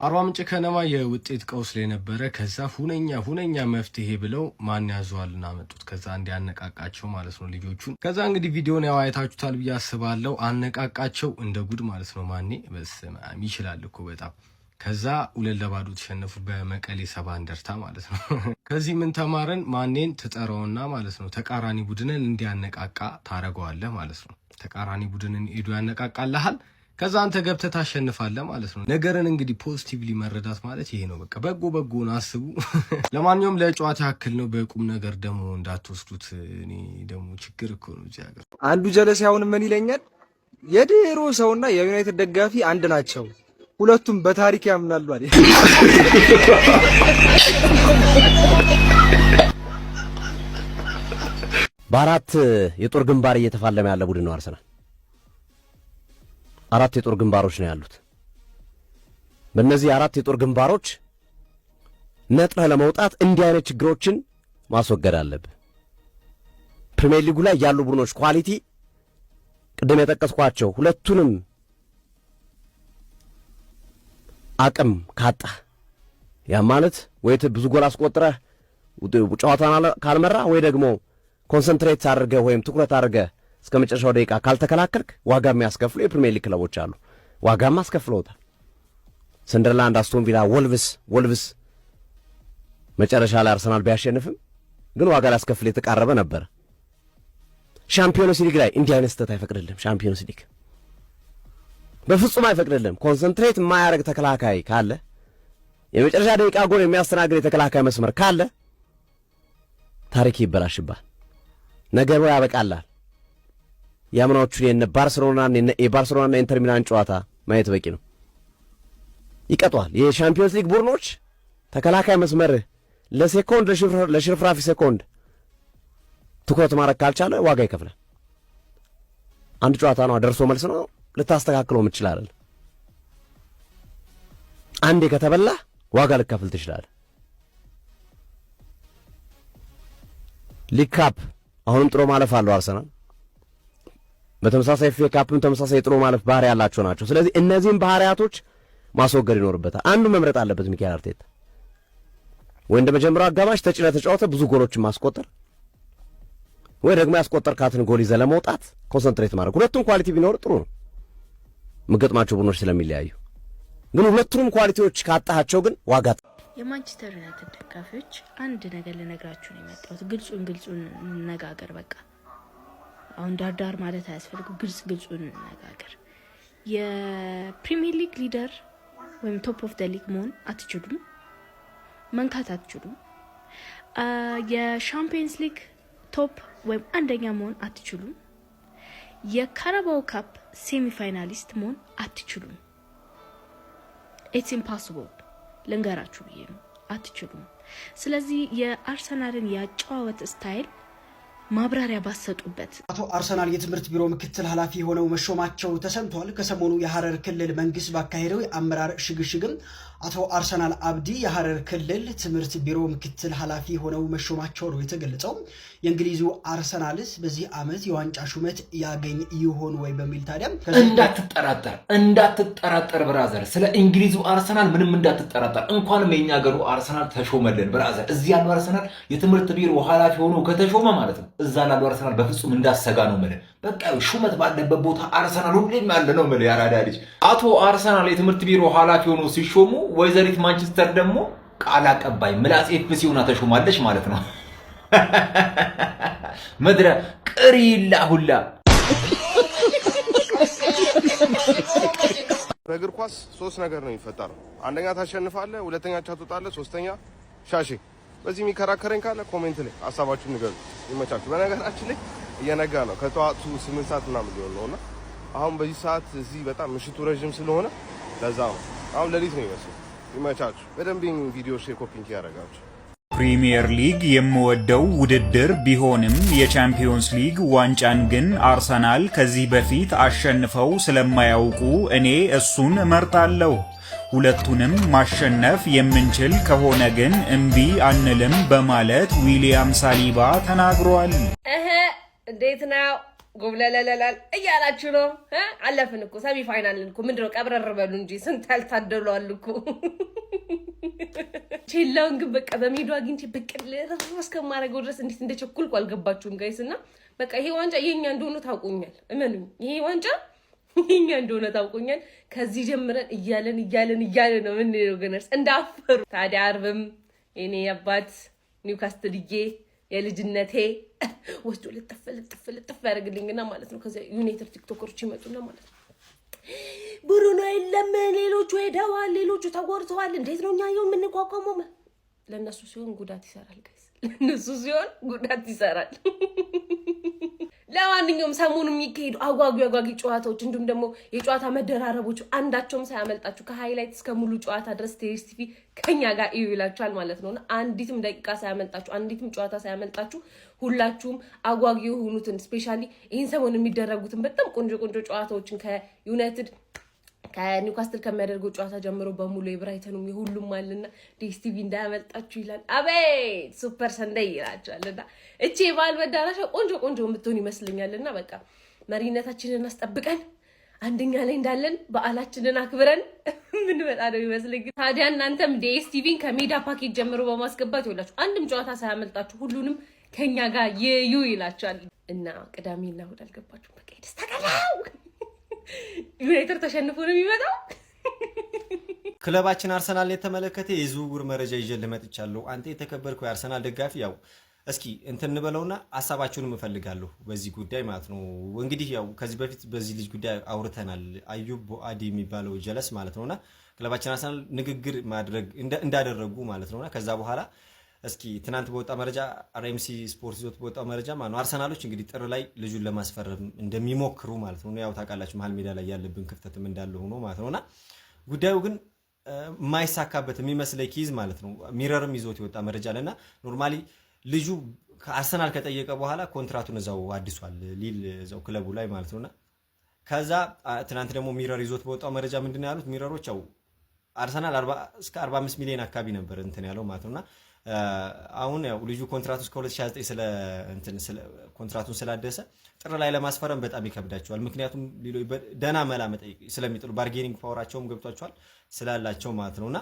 አርባ ምንጭ ከነማ የውጤት ቀውስ ላይ ነበረ። ከዛ ሁነኛ መፍትሄ ብለው ማን ያዘዋልና መጡት። ከዛ እንዲያነቃቃቸው ማለት ነው ልጆቹን። ከዛ እንግዲህ ቪዲዮን ያው አይታችሁታል ብዬ አስባለሁ። አነቃቃቸው እንደ ጉድ ማለት ነው። ማኔ በስማም ይችላል እኮ በጣም። ከዛ 2-2 ተሸነፉ በመቀሌ ሰባ እንደርታ ማለት ነው። ከዚህ ምን ተማረን? ማኔን ትጠራውና ማለት ነው ተቃራኒ ቡድንን እንዲያነቃቃ ታረገዋለህ ማለት ነው። ተቃራኒ ቡድንን ሄዱ ያነቃቃልሃል። ከዛ አንተ ገብተህ ታሸንፋለህ ማለት ነው። ነገርን እንግዲህ ፖዚቲቭሊ መረዳት ማለት ይሄ ነው። በቃ በጎን አስቡ። ለማንኛውም ለጨዋታ ያክል ነው። በቁም ነገር ደግሞ እንዳትወስዱት። እኔ ደግሞ ችግር እኮ ነው እዚህ ሀገር። አንዱ ጀለስ ያሁን ምን ይለኛል? የድሮ ሰውና የዩናይትድ ደጋፊ አንድ ናቸው፣ ሁለቱም በታሪክ ያምናሉ አይደል? በአራት የጦር ግንባር እየተፋለመ ያለ ቡድን ነው አርሰናል። 4 የጦር ግንባሮች ነው ያሉት። በእነዚህ 4 የጦር ግንባሮች ነጥረህ ለመውጣት እንዲህ አይነት ችግሮችን ማስወገድ አለብህ። ፕሪሚየር ሊጉ ላይ ያሉ ቡድኖች ኳሊቲ ቅድም የጠቀስኳቸው ሁለቱንም አቅም ካጣ ያ ማለት ወይ ብዙ ጎል አስቆጥረህ ጨዋታን ካልመራ ወይ ደግሞ ኮንሰንትሬት አድርገህ ወይም ትኩረት አድርገህ እስከ መጨረሻው ደቂቃ ካልተከላከልክ ዋጋ የሚያስከፍሉ የፕሪሚየር ሊግ ክለቦች አሉ። ዋጋም አስከፍለውታል። ሰንደርላንድ፣ አስቶን ቪላ፣ ወልቭስ መጨረሻ ላይ አርሰናል ቢያሸንፍም ግን ዋጋ ሊያስከፍል የተቃረበ ነበር። ሻምፒዮንስ ሊግ ላይ እንዲህ አይነት ስህተት አይፈቅድልም። ሻምፒዮንስ ሊግ በፍጹም አይፈቅድልም። ኮንሰንትሬት የማያደርግ ተከላካይ ካለ፣ የመጨረሻ ደቂቃ ጎል የሚያስተናግድ የተከላካይ መስመር ካለ ታሪክ ይበላሽባል። ነገሩ ያበቃላል። ያምናዎቹን የባርሴሎናና ኢንተር ሚላን ጨዋታ ማየት በቂ ነው። ይቀጧል። የሻምፒዮንስ ሊግ ቡድኖች ተከላካይ መስመር ለሴኮንድ ለሽርፍራፊ ሴኮንድ ትኩረት ማድረግ ካልቻለ ዋጋ ይከፍላል። አንድ ጨዋታ ነው፣ ደርሶ መልስ ነው፣ ልታስተካክለው የምትችላል። አንዴ ከተበላ ዋጋ ልከፍል ትችላለህ። ሊግ ካፕ አሁንም ጥሎ ማለፍ አለው አርሰናል። በተመሳሳይ ኤፍ ኤ ካፕም ተመሳሳይ ጥሎ ማለፍ ባህሪ ያላቸው ናቸው። ስለዚህ እነዚህን ባህሪያቶች ማስወገድ ይኖርበታል። አንዱ መምረጥ አለበት ሚካኤል አርቴታ። ወይ እንደ መጀመሪያው አጋማሽ ተጫወተ ብዙ ጎሎችን ማስቆጠር፣ ወይ ደግሞ ያስቆጠርካትን ጎል ይዘህ ለመውጣት ኮንሰንትሬት ማድረግ። ሁለቱም ኳሊቲ ቢኖር ጥሩ ነው፣ የምትገጥማቸው ቡድኖች ስለሚለያዩ። ግን ሁለቱንም ኳሊቲዎች ካጣሃቸው ግን ዋጋ የማንቸስተር ዩናይትድ ደጋፊዎች አንድ ነገር ልነግራችሁ ነው የመጣሁት። ግልጹን እንነጋገር። በቃ አሁን ዳርዳር ማለት አያስፈልግም። ግልጹን እንነጋገር። የፕሪሚየር ሊግ ሊደር ወይም ቶፕ ኦፍ ዘ ሊግ መሆን አትችሉም፣ መንካት አትችሉም። የሻምፒየንስ ሊግ ቶፕ ወይም አንደኛ መሆን አትችሉም። የካራባኦ ካፕ ሴሚፋይናሊስት መሆን አትችሉም። ኢትስ ኢምፖሲብል ልንገራችሁ ብዬ ነው፣ አትችሉም። ስለዚህ የአርሰናልን ያጫወት ስታይል ማብራሪያ ባሰጡበት። አቶ አርሰናል የትምህርት ቢሮ ምክትል ኃላፊ ሆነው መሾማቸው ተሰምቷል። ከሰሞኑ የሐረር ክልል መንግስት ባካሄደው የአመራር ሽግሽግም አቶ አርሰናል አብዲ የሐረር ክልል ትምህርት ቢሮ ምክትል ኃላፊ ሆነው መሾማቸው ነው የተገለጸው። የእንግሊዙ አርሰናልስ በዚህ ዓመት የዋንጫ ሹመት ያገኝ ይሆን ወይ በሚል ታዲያም እንዳትጠራጠር ብራዘር፣ ስለ እንግሊዙ አርሰናል ምንም እንዳትጠራጠር። እንኳንም የኛ ሀገሩ አርሰናል ተሾመልን ብራዘር። እዚህ ያለው አርሰናል የትምህርት ቢሮ ኃላፊ ሆኖ ከተሾመ ማለት ነው እዛ ላለው አርሰናል በፍጹም እንዳሰጋ ነው ማለት። በቃ ሹመት ባለበት ቦታ አርሰናል ሁሌም ያለ ነው ማለት። ያራዳ ልጅ አቶ አርሰናል የትምህርት ቢሮ ኃላፊ ሆኖ ሲሾሙ ወይዘሪት ማንቸስተር ደግሞ ቃል አቀባይ ምላስ ኤፍሲ ሆና ተሾማለች ማለት ነው። መድረ ቅሪላ ሁላ በእግር ኳስ 3 ነገር ነው የሚፈጠረው። አንደኛ ታሸንፋለህ፣ ሁለተኛ ትወጣለህ፣ ሶስተኛ ሻሼ። በዚህ የሚከራከረኝ ካለ ኮሜንት ላይ ሀሳባችሁን ንገሩ። ይመቻችሁ። በነገራችን ላይ እየነጋ ነው፣ ከጠዋቱ 8 ሰዓት ምናምን ሊሆን ነውና አሁን በዚህ ሰዓት እዚህ በጣም ምሽቱ ረጅም ስለሆነ ለዛ ነው። አሁን ሌሊት ነው ይመስል። ይመቻችሁ። በደንብ ቪዲዮ ሼር ኮፒንግ ያደርጋችሁ። ፕሪሚየር ሊግ የምወደው ውድድር ቢሆንም የቻምፒዮንስ ሊግ ዋንጫን ግን አርሰናል ከዚህ በፊት አሸንፈው ስለማያውቁ እኔ እሱን እመርጣለሁ። ሁለቱንም ማሸነፍ የምንችል ከሆነ ግን እምቢ አንልም በማለት ዊሊያም ሳሊባ ተናግሯል። እንዴት ነው ጎብለለለላል እያላችሁ ነው አለፍን እኮ ሰሚ ፋይናልን እኮ ምንድነው ቀብረር በሉ እንጂ ስንት ያልታደሏል እኮ ቼላውን ግን በቃ በሜዳው አግኝቼ በቅል እስከማረገው ድረስ እንዴት እንደቸኩልኩ አልገባችሁም ጋይስና በቃ ይሄ ዋንጫ የኛ እንደሆነ ታውቁኛል እመኑኝ ይሄ ዋንጫ የኛ እንደሆነ ታውቁኛል ከዚህ ጀምረን እያለን ነው ምን ነው ገነርስ እንዳፈሩ ታዲያ አርብም እኔ አባት ኒውካስትልዬ የልጅነቴ ወስዶ ልጥፍ ያደርግልኝና ማለት ነው ከዛ ዩናይትድ ቲክቶከሮች ይመጡና ማለት ነው ብሩኖ የለም ሌሎቹ ሄደዋል ሌሎቹ ተጎርተዋል እንዴት ነው እኛየው የምንቋቋመው ለነሱ ሲሆን ጉዳት ይሰራል ጋይስ ለነሱ ሲሆን ጉዳት ይሰራል ለማንኛውም ሰሞኑን የሚካሄዱ አጓጊ ጨዋታዎች እንዲሁም ደግሞ የጨዋታ መደራረቦች አንዳቸውም ሳያመልጣችሁ ከሃይላይት እስከ ሙሉ ጨዋታ ድረስ ቲቪ ከኛ ጋር ይውላችኋል ማለት ነውና አንዲትም ደቂቃ ሳያመልጣችሁ አንዲትም ጨዋታ ሳያመልጣችሁ ሁላችሁም አጓጊ የሆኑትን ስፔሻሊ ይሄን ሰሞኑን የሚደረጉትን በጣም ቆንጆ ጨዋታዎችን ከዩናይትድ ከኒውካስትል ከሚያደርገው ጨዋታ ጀምሮ በሙሉ የብራይተኑም የሁሉም አለና ቲቪ እንዳያመልጣችሁ ይላል አቤት ሱፐር ሰንደይ ይላችኋልና እቺ የባል መዳራሻ ቆንጆ የምትሆን ይመስልኛልና በቃ መሪነታችንን አስጠብቀን አንደኛ ላይ እንዳለን በዓላችንን አክብረን ምን መጣ ነው ይመስልኝ ታዲያ እናንተም ቲቪን ከሜዳ ፓኬጅ ጀምሮ በማስገባት ይውላችሁ አንድም ጨዋታ ሳያመልጣችሁ ሁሉንም ከኛ ጋር ይላችኋል እና ቅዳሜና እሑድ አልገባችሁም በቃ ደስታቀላው ዩናይትድ ተሸንፎ ነው የሚመጣው ክለባችን አርሰናል የተመለከተ የዝውውር መረጃ ይዤልህ መጥቻለሁ አንተ የተከበርከው የአርሰናል ደጋፊ ያው እስኪ እንትን እንበለውና ሐሳባችሁንም እፈልጋለሁ በዚህ ጉዳይ ማለት ነው እንግዲህ ያው ከዚህ በፊት በዚህ ልጅ ጉዳይ አውርተናል አዩብ ቦአዲ የሚባለው ጀለስ ማለት ነውና ክለባችን አርሰናል ንግግር ማድረግ እንዳደረጉ ማለት ነውና ከዛ በኋላ እስኪ ትናንት በወጣ መረጃ አርኤምሲ ስፖርት ይዞት በወጣ መረጃ ማለት ነው አርሰናሎች እንግዲህ ጥር ላይ ልጁን ለማስፈረም እንደሚሞክሩ ማለት ነው ያው ታውቃላችሁ መሃል ሜዳ ላይ ያለብን ክፍተትም እንዳለ ሆኖ ማለት ነውና ጉዳዩ ግን የማይሳካበት የሚመስለኝ ኪዝ ማለት ነው ሚረርም ይዞት የወጣ መረጃ አለና ኖርማሊ ልጁ ከአርሰናል ከጠየቀ በኋላ ኮንትራቱን እዛው አድሷል ሊል እዛው ክለቡ ላይ ማለት ነውና ከዛ ትናንት ደግሞ ሚረር ይዞት በወጣው መረጃ ምንድነው ያሉት ሚረሮች ያው አርሰናል 40 እስከ 45 ሚሊዮን አካባቢ ነበር እንትን ያለው ማለት ነውና አሁን ያው ልጁ ኮንትራቱ እስከ 2029 ስለ ኮንትራቱን ስላደሰ ጥር ላይ ለማስፈረም በጣም ይከብዳቸዋል ምክንያቱም ሌሎች ደና መላ መጠይቅ ስለሚጥሉ ባርጌኒንግ ፓወራቸውም ገብቷቸዋል ስላላቸው ማለት ነውና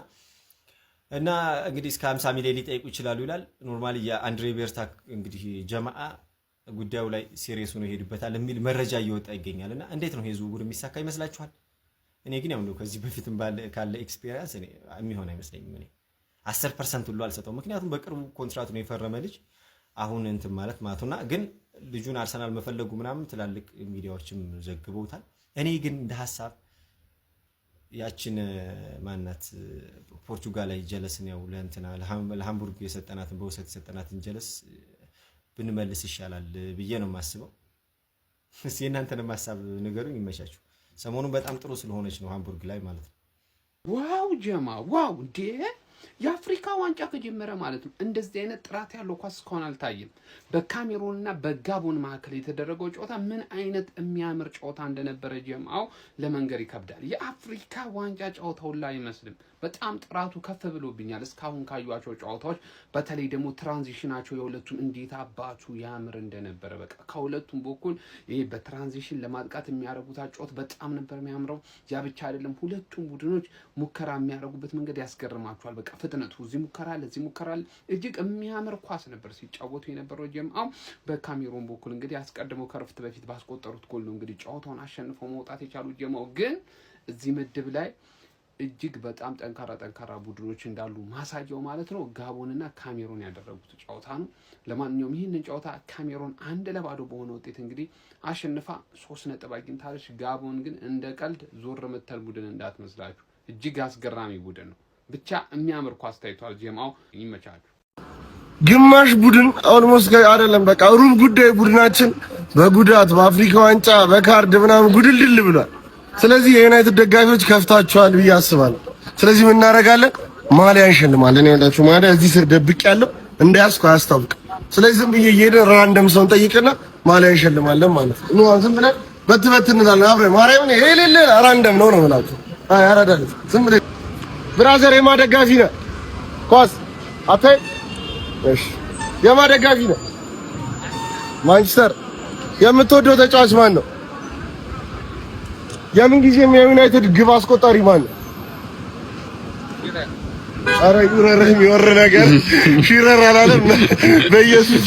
እና እንግዲህ እስከ 50 ሚሊዮን ሊጠይቁ ይችላሉ ይላል ኖርማሊ የአንድሬ ቤርታ እንግዲህ ጀማዓ ጉዳዩ ላይ ሲሪየስ ሆኖ ይሄድበታል የሚል መረጃ እየወጣ ይገኛልና እንዴት ነው ይሄ ዝውውር የሚሳካ ይመስላችኋል እኔ ግን ያው ነው ከዚህ በፊትም ካለ ኤክስፒሪየንስ እኔ የሚሆን አይመስለኝም እኔ 10% ሁሉ አልሰጠው ምክንያቱም በቅርቡ ኮንትራቱን የፈረመ ልጅ አሁን እንትን ማለት ነውና ግን ልጁን አርሰናል መፈለጉ ምናምን ትላልቅ ሚዲያዎችም ዘግበውታል እኔ ግን እንደ ሐሳብ ያችን ማናት ፖርቹጋል ላይ ጀለስን ያው ለእንትና ለሃምቡርግ የሰጠናትን በውሰት የሰጠናትን ጀለስ ብንመልስ ይሻላል ብዬ ነው የማስበው እስኪ እናንተንም ሐሳብ ንገሩኝ ይመቻችሁ ሰሞኑን በጣም ጥሩ ስለሆነች ነው ሃምቡርግ ላይ ማለት ነው ዋው ጀማ ዋው እንዴ የአፍሪካ ዋንጫ ከጀመረ ማለት ነው እንደዚህ አይነት ጥራት ያለው ኳስ እስካሁን አልታየም በካሜሩንና በጋቦን መካከል የተደረገው ጨዋታ ምን አይነት የሚያምር ጨዋታ እንደነበረ ጀማው ለመንገር ይከብዳል የአፍሪካ ዋንጫ ጨዋታው ላይ አይመስልም በጣም ጥራቱ ከፍ ብሎብኛል እስካሁን ካዩዋቸው ጨዋታዎች በተለይ ደግሞ ትራንዚሽናቸው የሁለቱም እንዴት አባቱ ያምር እንደነበረ በቃ ከሁለቱም በኩል ይሄ በትራንዚሽን ለማጥቃት የሚያደርጉት አጫወት በጣም ነበር የሚያምረው ያ ብቻ አይደለም ሁለቱም ቡድኖች ሙከራ የሚያደርጉበት መንገድ ያስገርማቸዋል በቃ ፍጥነቱ እዚህ ሙከራ ለዚህ ሙከራ እጅግ የሚያምር ኳስ ነበር ሲጫወቱ የነበረው ጀማው በካሜሩን በኩል እንግዲህ አስቀድመው ከረፍት በፊት ባስቆጠሩት ጎል ነው እንግዲህ ጨዋታውን አሸንፈው መውጣት የቻሉት ጀማው ግን እዚህ ምድብ ላይ እጅግ በጣም ጠንካራ ቡድኖች እንዳሉ ማሳያው ማለት ነው ጋቦንና ካሜሩን ያደረጉት ጨዋታ ነው ለማንኛውም ይሄንን ጨዋታ ካሜሩን 1-0 በሆነ ውጤት እንግዲህ አሸንፋ 3 ነጥብ አግኝታለች ጋቦን ግን እንደ ቀልድ ዞር መተል ቡድን እንዳትመስላችሁ እጅግ አስገራሚ ቡድን ነው ብቻ የሚያምር ኳስ ታይቷል ጀማው ይመቻችሁ ግማሽ ቡድን ኦልሞስት አይደለም በቃ ሩብ ጉዳይ ቡድናችን በጉዳት በአፍሪካ ዋንጫ በካርድ ምናምን ጉድልድል ብሏል ስለዚህ የዩናይትድ ደጋፊዎች ከፍታቸዋል ብዬ አስባለሁ ስለዚህ ምን እናደርጋለን ማሊያ እንሸልማለን ያላችሁ ማሊያ እዚህ ስር ደብቅ ያለው እንዳያስኩ አያስታውቅ ስለዚህ ዝም ብዬ እየሄድን ራንደም ሰውን ጠይቅና ማሊያ እንሸልማለን ማለት ነው ነው ዝም ብለን በትበት እንላለን አብረን ማርያምን የሌለ ራንደም ነው ማለት አይ አራዳል ዝም ብለን ብራዘር የማደጋፊ ነው ኳስ አታይ እሺ የማደጋፊ ነው ማንቸስተር የምትወደው ተጫዋች ማን ነው? የምን ጊዜም የዩናይትድ ግብ አስቆጣሪ ማን ነው? አረ ይረረኝ ይወር ነገር ሽረራ አላለም በኢየሱስ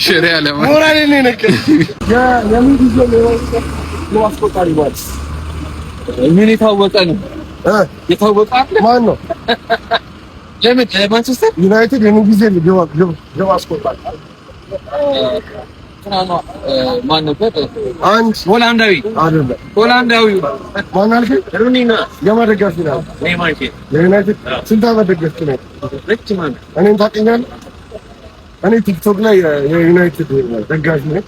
ሽረ ያለ ሞራል ነው ነቀ የምን ጊዜም ግብ አስቆጣሪ ማን ነው? ምን የታወቀ ነው? የታወቀ ማን ነው? ለምን ማንቸስተር ዩናይትድ የምን ጊዜም ግብ አስቆጣሪ ማን ነበር? አንድ ሆላንዳዊ አይደለም። ሆላንዳዊ ማን አልከኝ? ሩኒና የማደጋፊ ነው። የዩናይትድ ስንት ዓመት ደገፍክ ነው? እኔን ታውቀኛለህ? እኔ ቲክቶክ ላይ የዩናይትድ ደጋፊ ነኝ።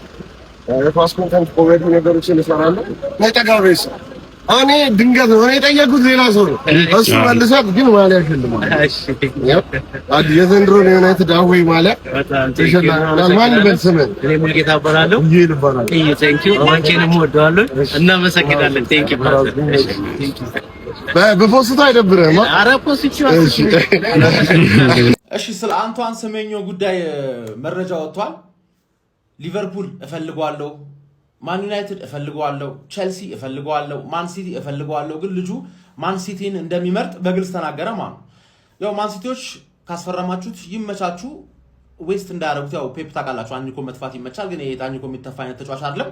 የኳስ ኮንተንት ኮሜዲ ነገሮችን እሰራለሁ። ነጠጋቤስ እኔ ድንገት ነው እኔ የጠየኩት ሌላ ሰው ነው። እሱ መልሷት ግን ማሊያ ሸልሟል። እሺ የዘንድሮ የዩናይትድ አዌይ ማሊያ ተሸልሟል። ማን በስምህ? እኔ ሙልጌታ እባላለሁ። ይልባላል። ቴንክ ዩ ማንቼንም ወደዋለሁ። እናመሰግናለን። ቴንክ ዩ በፖስቱ አይደብርህም? ኧረ ፖስቱ እሺ ስለ አንቷን ሰሜኞ ጉዳይ መረጃ ወጥቷል። ሊቨርፑል እፈልገዋለሁ፣ ማን ዩናይትድ እፈልገዋለሁ፣ ቼልሲ እፈልገዋለሁ፣ ማን ሲቲ እፈልገዋለሁ። ግን ልጁ ማን ሲቲን እንደሚመርጥ በግልጽ ተናገረ ማለት ነው። ያው ማን ሲቲዎች ካስፈረማችሁት ይመቻችሁ፣ ዌስት እንዳያደርጉት። ያው ፔፕ ታውቃላችሁ፣ አንኒኮ መጥፋት ይመቻል፣ ግን ይሄ ታንኒኮ የሚተፋ አይነት ተጫዋች አይደለም።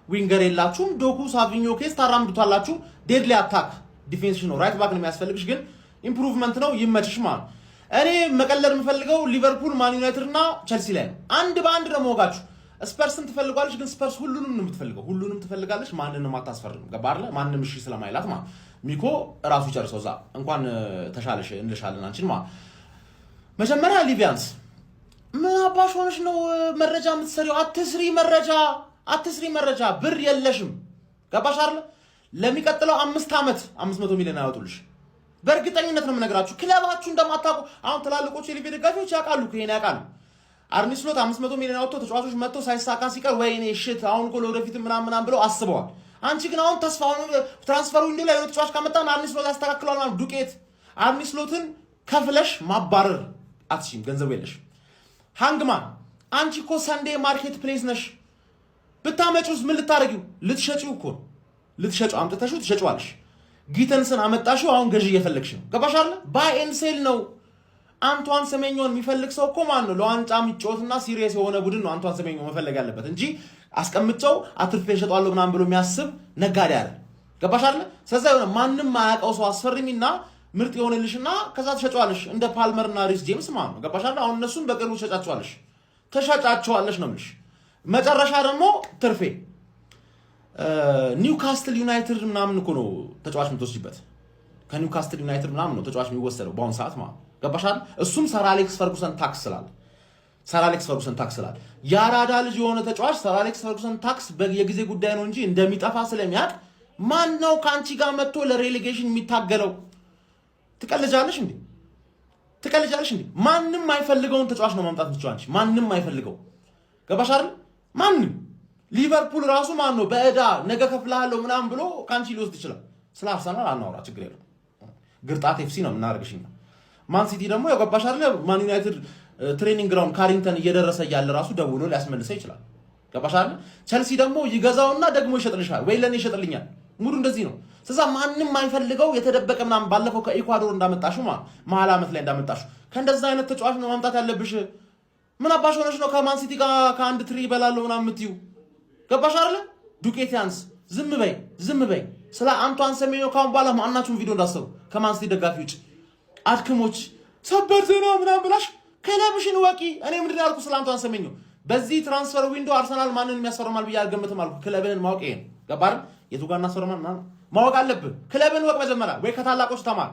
ዊንገር የላችሁም። ዶኩ ሳቪኞ ኬስ ታራምዱታላችሁ። ዴድሊ አታክ ዲፌንስ ነው፣ ራይት ባክ ነው የሚያስፈልግሽ፣ ግን ኢምፕሩቭመንት ነው። ይመችሽ ማለት ነው። እኔ መቀለድ የምፈልገው ሊቨርፑል፣ ማን ዩናይትድ እና ቼልሲ ላይ ነው። አንድ በአንድ ደግሞ ወጋችሁ ስፐርስን ትፈልጓለች፣ ግን ስፐርስ ሁሉንም ነው የምትፈልገው። ሁሉንም ትፈልጋለች፣ ማንንም አታስፈርም። ገባ አይደለ? ማንንም እሺ ስለማይላት ማለት ሚኮ ራሱ ጨርሰው እዛ እንኳን ተሻለሽ እንልሻለን አንቺን ማለት መጀመሪያ ሊቪያንስ ምን አባሽ ሆነሽ ነው መረጃ የምትሰሪው? አትስሪ መረጃ ብር የለሽም። ገባሽ አይደለ? ለሚቀጥለው 5 ዓመት 500 ሚሊዮን ያወጡልሽ። በእርግጠኝነት ነው የምነግራችሁ። ክለባችሁ እንደማታውቁ አሁን ትላልቆቹ የሊቪ ደጋፊዎች ያውቃሉ፣ ከሄን ያውቃሉ። አርኒ ስሎት 500 ሚሊዮን አውጥቶ ተጫዋቾች መጥተው ሳይሳካ ሲቀር ወይኔ ሽት አሁን እኮ ለወደፊት ምናምን ብለው አስበዋል። አንቺ ግን አሁን ተስፋው ትራንስፈሩ እንዴ ላይ ነው ተጫዋች ካመጣን አርኒ ስሎት ያስተካክላል ማለት ዱቄት። አርኒ ስሎትን ከፍለሽ ማባረር አትሽም፣ ገንዘብ የለሽ። ሃንግማን አንቺ እኮ ሰንዴ ማርኬት ፕሌስ ነሽ። ብታመጪውስ ምን ልታረጊው? ልትሸጪው እኮ ልትሸጪው አምጥተሽው ትሸጪዋለሽ። ጊተንስን አመጣሽው፣ አሁን ገዢ እየፈለግሽ ነው። ገባሽ አይደል? ባይ ኤንድ ሴል ነው። አንቷን ሰሜኞን የሚፈልግ ሰው እኮ ማን ነው? ለዋንጫ የሚጫወትና ሲሪየስ የሆነ ቡድን ነው አንቷን ሰሜኞ መፈለግ ያለበት እንጂ አስቀምጨው አትርፌ እሸጣለሁ ምናምን ብሎ የሚያስብ ነጋዴ አይደል። ገባሽ አይደል? ስለዚህ የሆነ ማንንም ማያውቀው ሰው አስፈርሚና ምርጥ የሆነልሽና ከዛ ትሸጫዋለሽ፣ እንደ ፓልመርና ሪስ ጄምስ ማለት ነው። ገባሽ አይደል? አሁን እነሱን በቅርቡ ተሸጫቸዋለሽ ነው የምልሽ። መጨረሻ ደግሞ ትርፌ ኒውካስትል ዩናይትድ ምናምን እኮ ነው ተጫዋች የምትወስጂበት። ከኒውካስትል ዩናይትድ ምናምን ነው ተጫዋች የሚወሰደው በአሁኑ ሰዓት ማለት ነው። ገባሻል? እሱም ሰር አሌክስ ፈርጉሰን ታክስ ስላል የአራዳ ልጅ የሆነ ተጫዋች ሰር አሌክስ ፈርጉሰን ታክስ የጊዜ ጉዳይ ነው እንጂ እንደሚጠፋ ስለሚያውቅ ማን ነው ከአንቺ ጋር መጥቶ ለሬሌጌሽን የሚታገለው? ትቀልጃለሽ እንዴ? ማንም አይፈልገውን ተጫዋች ነው ማምጣት የምትችይው አንቺ። ማንም አይፈልገው። ገባሻል? ማንም ሊቨርፑል ራሱ ማን ነው በእዳ ነገ ከፍላለሁ ምናምን ብሎ ከአንቺ ሊወስድ ይችላል። ስለ አርሰናል አናወራ፣ ችግር የለም። ግርጣት ኤፍሲ ነው የምናደርግሽኝ። ማን ሲቲ ደግሞ የገባሽ አይደል? ማን ዩናይትድ ትሬኒንግ ግራውንድ ካሪንግተን እየደረሰ ያለ ራሱ ደውሎ ሊያስመልሰው ይችላል። ገባሽ አይደል? ቸልሲ ደግሞ ይገዛውና ደግሞ ይሸጥልሻል ወይ ለኔ ይሸጥልኛል። ሙሉ እንደዚህ ነው። ስለዛ ማንም አይፈልገው የተደበቀ ምናምን ባለፈው ከኢኳዶር እንዳመጣሽው መሀል ዓመት ላይ እንዳመጣሽው ከእንደዛ አይነት ተጫዋች ነው ማምጣት ያለብሽ። ምን አባሽ ሆነሽ ነው ከማን ሲቲ ጋር ከአንድ ትሪ ይበላለሁ ምናምን የምትይው? ገባሽ አይደል? ዱቄት ያንስ። ዝም በይ። ስለ አንቷን ሰሜኞ ካሁን በኋላ ማናችሁም ቪዲዮ እንዳሰሩ ከማን ሲቲ ደጋፊ ውጭ አድክሞች ሰበር ዜና ምናምን ብላሽ ክለብሽን ወቂ። እኔ ምንድን ያልኩ ስለ አንቷን ሰሜኞ በዚህ ትራንስፈር ዊንዶ አርሰናል ማንን የሚያስፈርማል ብዬ አልገምትም አልኩ። ክለብህን ማወቅ ይሄን ገባህ? የቱ ጋር እናስፈርማል ማወቅ አለብህ። ክለብህን ወቅ መጀመሪያ፣ ወይ ከታላቆች ተማር።